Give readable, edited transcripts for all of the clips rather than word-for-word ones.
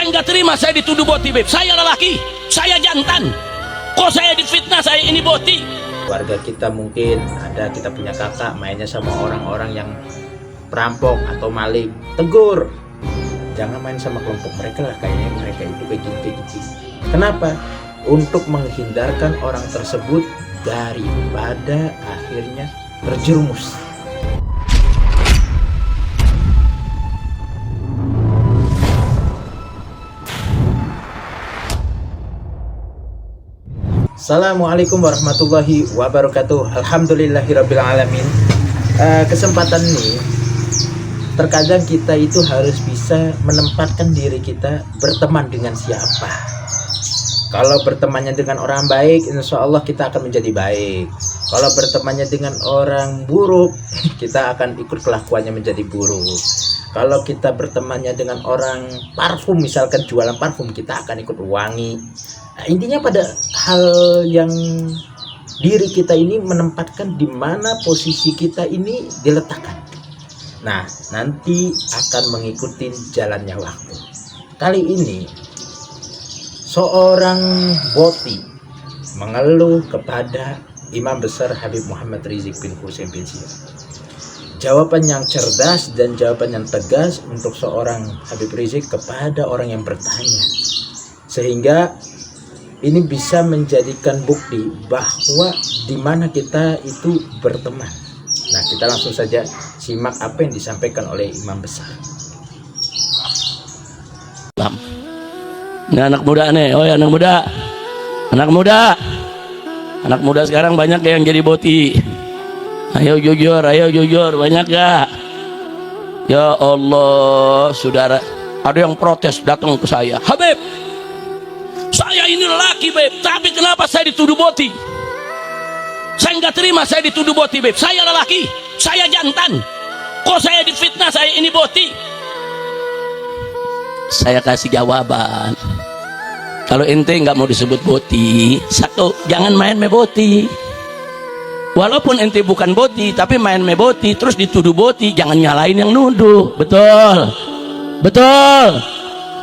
Saya nggak terima saya dituduh boti, beb. Saya lelaki, saya jantan. Kok saya difitnah, saya ini boti? Warga kita mungkin ada, kita punya kakak mainnya sama orang-orang yang perampok atau maling. Tegur, jangan main sama kelompok mereka lah, kayaknya mereka itu kayak gini. Kenapa? Untuk menghindarkan orang tersebut daripada akhirnya terjerumus. Assalamualaikum warahmatullahi wabarakatuh. Alhamdulillahirabbil alamin. Kesempatan ini terkadang kita itu harus bisa menempatkan diri kita berteman dengan siapa. Kalau bertemannya dengan orang baik, insya Allah kita akan menjadi baik. Kalau bertemannya dengan orang buruk, kita akan ikut kelakuannya menjadi buruk. Kalau kita bertemannya dengan orang parfum, misalkan jualan parfum, kita akan ikut wangi. Nah, intinya pada hal yang diri kita ini menempatkan di mana posisi kita ini diletakkan. Nah, nanti akan mengikuti jalannya waktu. Kali ini seorang boti mengeluh kepada Imam Besar Habib Muhammad Rizik bin Husain bin Sihab. Jawaban yang cerdas dan jawaban yang tegas untuk seorang Habib Rizik kepada orang yang bertanya, sehingga ini bisa menjadikan bukti bahwa di mana kita itu berteman. Nah, kita langsung saja simak apa yang disampaikan oleh Imam Besar. Ini anak muda nih, oh ya anak muda sekarang banyak yang jadi boti. Ayo jujur, banyak gak? Ya Allah, saudara, ada yang protes datang ke saya, Habib, saya ini lelaki, beb, tapi kenapa saya dituduh boti? Saya nggak terima saya dituduh boti, beb. Saya lelaki, saya jantan. Kok saya difitnah, saya ini boti? Saya kasih jawaban. Kalau ente nggak mau disebut boti, satu, jangan main me boti. Walaupun ente bukan boti, tapi main me boti, terus dituduh boti, jangan nyalain yang nuduh. Betul.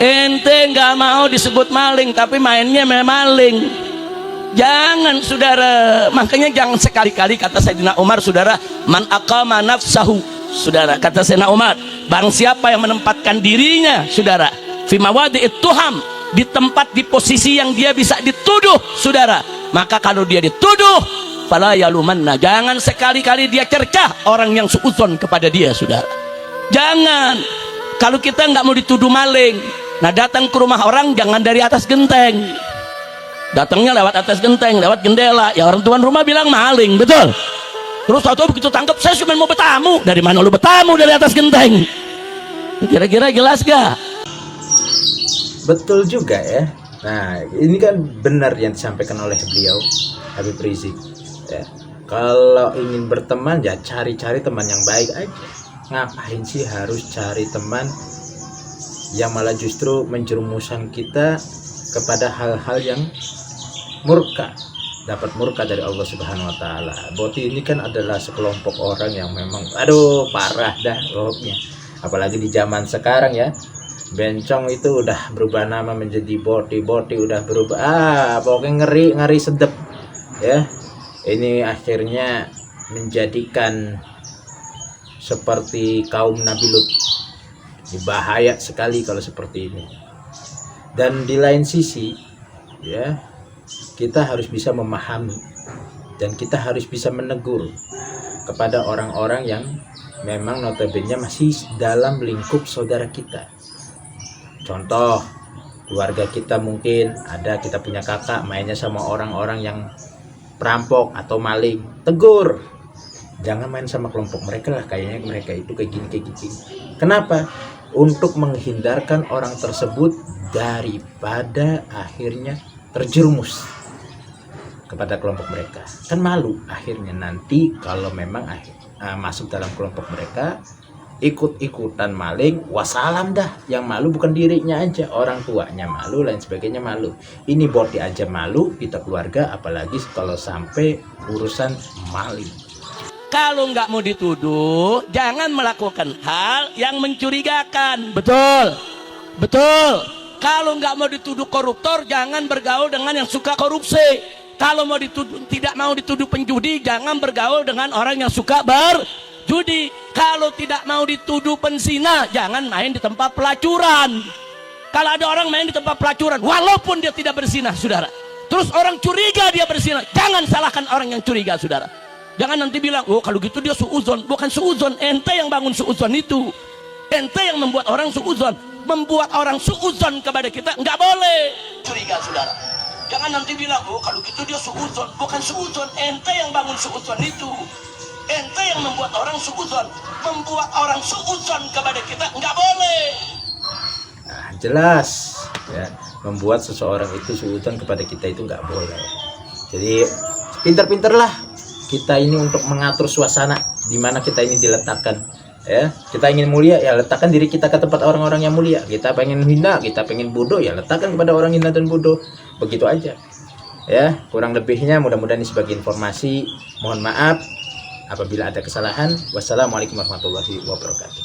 Ente nggak mau disebut maling, tapi mainnya maling. Jangan, saudara. Makanya jangan sekali-kali, kata Sayyidina Umar, saudara, man aqama nafsahu, saudara, kata Sayyidina Umar, barang siapa yang menempatkan dirinya, saudara, fi mawadi'it tuham, di tempat, di posisi yang dia bisa dituduh, saudara, maka kalau dia dituduh, fala yalumanna, jangan sekali-kali dia cercah orang yang suudzon kepada dia, saudara. Jangan. Kalau kita nggak mau dituduh maling, nah datang ke rumah orang jangan dari atas genteng. Datangnya lewat atas genteng, lewat jendela. Ya orang tuan rumah bilang maling, betul. Terus tahu begitu tangkap, saya cuma mau bertamu. Dari mana lu bertamu dari atas genteng? Kira-kira jelas gak? Betul juga ya. Nah, ini kan benar yang disampaikan oleh beliau Habib Rizik ya. Kalau ingin berteman ya cari-cari teman yang baik aja. Ngapain sih harus cari teman yang malah justru menjerumuskan kita kepada hal-hal yang murka, dapat murka dari Allah Subhanahu wa taala. Boti ini kan adalah sekelompok orang yang memang parah dah rohnya. Apalagi di zaman sekarang ya. Bencong itu udah berubah nama menjadi boti udah berubah. Pokoknya ngeri sedep ya. Ini akhirnya menjadikan seperti kaum Nabi Lut. Bahaya sekali kalau seperti ini. Dan di lain sisi ya, kita harus bisa memahami dan kita harus bisa menegur kepada orang-orang yang memang notabene masih dalam lingkup saudara kita. Contoh, keluarga kita mungkin ada, kita punya kakak mainnya sama orang-orang yang perampok atau maling. Tegur, jangan main sama kelompok mereka lah, kayaknya mereka itu kayak gini. Kenapa? Untuk menghindarkan orang tersebut daripada akhirnya terjerumus kepada kelompok mereka. Kan malu akhirnya nanti kalau memang masuk dalam kelompok mereka, ikut-ikutan maling, wassalam dah. Yang malu bukan dirinya aja, orang tuanya malu, lain sebagainya malu. Ini boti aja malu, kita keluarga, apalagi kalau sampai urusan maling. Kalau nggak mau dituduh, jangan melakukan hal yang mencurigakan. Betul. Kalau nggak mau dituduh koruptor, jangan bergaul dengan yang suka korupsi. Kalau mau dituduh, tidak mau dituduh penjudi, jangan bergaul dengan orang yang suka berjudi. Kalau tidak mau dituduh penzina, jangan main di tempat pelacuran. Kalau ada orang main di tempat pelacuran, walaupun dia tidak berzina, saudara, terus orang curiga dia berzina, jangan salahkan orang yang curiga, saudara. Jangan nanti bilang, oh kalau gitu dia suuzon. Bukan suuzon, ente yang bangun suuzon itu. Ente yang membuat orang suuzon. Membuat orang suuzon kepada kita, nggak boleh curiga, saudara. Jangan nanti bilang, oh kalau gitu dia suuzon. Bukan suuzon, ente yang bangun suuzon itu. Ente yang membuat orang suuzon. Membuat orang suuzon kepada kita, nggak boleh. Nah, jelas ya, membuat seseorang itu suudzon kepada kita itu nggak boleh. Jadi pinter-pinterlah kita ini untuk mengatur suasana di mana kita ini diletakkan. Ya, kita ingin mulia, ya letakkan diri kita ke tempat orang-orang yang mulia. Kita pengen hina, kita pengen bodoh, ya letakkan kepada orang hina dan bodoh. Begitu aja. Ya, kurang lebihnya mudah-mudahan ini sebagai informasi. Mohon maaf apabila ada kesalahan. Wassalamualaikum warahmatullahi wabarakatuh.